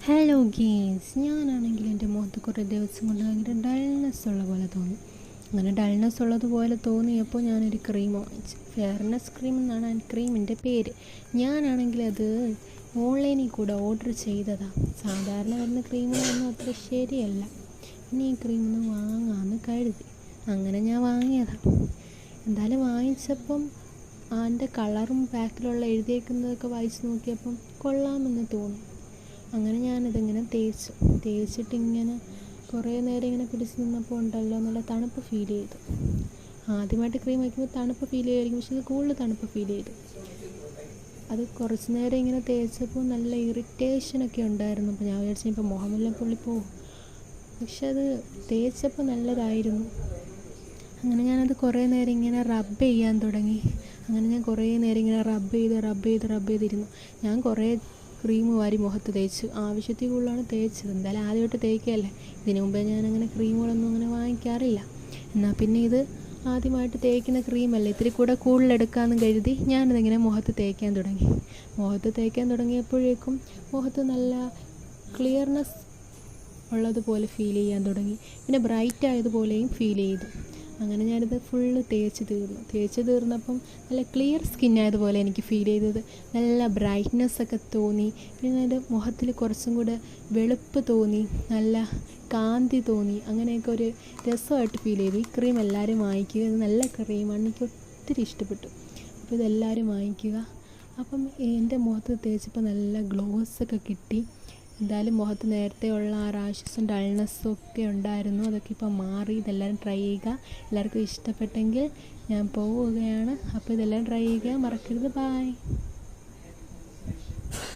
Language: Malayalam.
ഹലോ ഗേസ്, ഞാനാണെങ്കിൽ എൻ്റെ മുഖത്ത് കുറേ ദിവസം കൊണ്ട് ഭയങ്കര ഡൾനെസ് ഉള്ള പോലെ തോന്നി. അങ്ങനെ ഡൾനെസ് ഉള്ളതുപോലെ തോന്നിയപ്പോൾ ഞാനൊരു ക്രീം വാങ്ങിച്ചു. ഫെയർനെസ് ക്രീം എന്നാണ് ആ ക്രീമിൻ്റെ പേര്. ഞാനാണെങ്കിൽ അത് ഓൺലൈനിൽ കൂടെ ഓർഡർ ചെയ്തതാണ്. സാധാരണ വരുന്ന ക്രീമുകളൊന്നും അത്ര ശരിയല്ല. പിന്നെ ഈ ക്രീം ഒന്ന് വാങ്ങാമെന്ന് കരുതി. അങ്ങനെ ഞാൻ വാങ്ങിയതാണ്. എന്തായാലും വാങ്ങിച്ചപ്പം അതിൻ്റെ കളറും ബാക്കിലുള്ള എഴുതിയേക്കുന്നതൊക്കെ വായിച്ച് നോക്കിയപ്പം കൊള്ളാമെന്ന് തോന്നി. അങ്ങനെ ഞാനിതിങ്ങനെ തേച്ചിട്ടിങ്ങനെ കുറേ നേരം ഇങ്ങനെ പിടിച്ച് നിന്നപ്പോൾ ഉണ്ടല്ലോ നല്ല തണുപ്പ് ഫീൽ ചെയ്തു. ആദ്യമായിട്ട് ക്രീം വയ്ക്കുമ്പോൾ തണുപ്പ് ഫീൽ ചെയ്യുമായിരിക്കും, പക്ഷെ ഇത് കൂടുതൽ തണുപ്പ് ഫീൽ ചെയ്തു. അത് കുറച്ച് നേരം ഇങ്ങനെ തേച്ചപ്പോൾ നല്ല ഇറിറ്റേഷനൊക്കെ ഉണ്ടായിരുന്നു. അപ്പോൾ ഞാൻ വിചാരിച്ചു ഇപ്പോൾ മുഖമെല്ലാം പൊള്ളിപ്പോവും, പക്ഷെ അത് തേച്ചപ്പോൾ നല്ലതായിരുന്നു. അങ്ങനെ ഞാനത് കുറേ നേരം ഇങ്ങനെ റബ്ബ് ചെയ്യാൻ തുടങ്ങി. അങ്ങനെ ഞാൻ കുറേ നേരം ഇങ്ങനെ റബ്ബ് ചെയ്തിരുന്നു. ഞാൻ കുറേ ക്രീം വാരി മുഖത്ത് തേച്ചു. ആവശ്യത്തിൽ കൂടുതലാണ് തേച്ചത്. എന്തായാലും ആദ്യമായിട്ട് തേക്കുകയല്ലേ. ഇതിനു മുമ്പേ ഞാനങ്ങനെ ക്രീമുകളൊന്നും അങ്ങനെ വാങ്ങിക്കാറില്ല. എന്നാൽ പിന്നെ ഇത് ആദ്യമായിട്ട് തേക്കുന്ന ക്രീമല്ലേ, ഇത്തിരി കൂടെ കൂടുതലെടുക്കാമെന്ന് കരുതി ഞാനിതിങ്ങനെ മുഖത്ത് തേക്കാൻ തുടങ്ങിയപ്പോഴേക്കും മുഖത്ത് നല്ല ക്ലിയർനെസ് ഉള്ളതുപോലെ ഫീൽ ചെയ്യാൻ തുടങ്ങി. പിന്നെ ബ്രൈറ്റ് ആയതുപോലെയും ഫീൽ ചെയ്തു. അങ്ങനെ ഞാനിത് ഫുള്ള് തേച്ച് തീർന്നപ്പം നല്ല ക്ലിയർ സ്കിന്നായതുപോലെ എനിക്ക് ഫീൽ ചെയ്തത്. നല്ല ബ്രൈറ്റ്നെസ്സൊക്കെ തോന്നി. പിന്നെ എൻ്റെ മുഖത്തിൽ കുറച്ചും കൂടെ വെളുപ്പ് തോന്നി, നല്ല കാന്തി തോന്നി. അങ്ങനെയൊക്കെ ഒരു രസമായിട്ട് ഫീൽ ചെയ്തു. ഈ ക്രീം എല്ലാവരും വാങ്ങിക്കുക. ഇത് നല്ല ക്രീമാണ്, എനിക്ക് ഒത്തിരി ഇഷ്ടപ്പെട്ടു. അപ്പോൾ ഇതെല്ലാവരും വാങ്ങിക്കുക. അപ്പം എൻ്റെ മുഖത്ത് തേച്ചപ്പോൾ നല്ല ഗ്ലോസൊക്കെ കിട്ടി. എന്തായാലും മുഖത്ത് നേരത്തെ ഉള്ള ആ റാഷസും ഡൾനെസ്സും ഒക്കെ ഉണ്ടായിരുന്നു, അതൊക്കെ ഇപ്പോൾ മാറി. ഇതെല്ലാവരും ട്രൈ ചെയ്യുക. എല്ലാവർക്കും ഇഷ്ടപ്പെട്ടെങ്കിൽ ഞാൻ പോവുകയാണ്. അപ്പോൾ ഇതെല്ലാം ട്രൈ ചെയ്യുക മറക്കരുത്. ബൈ.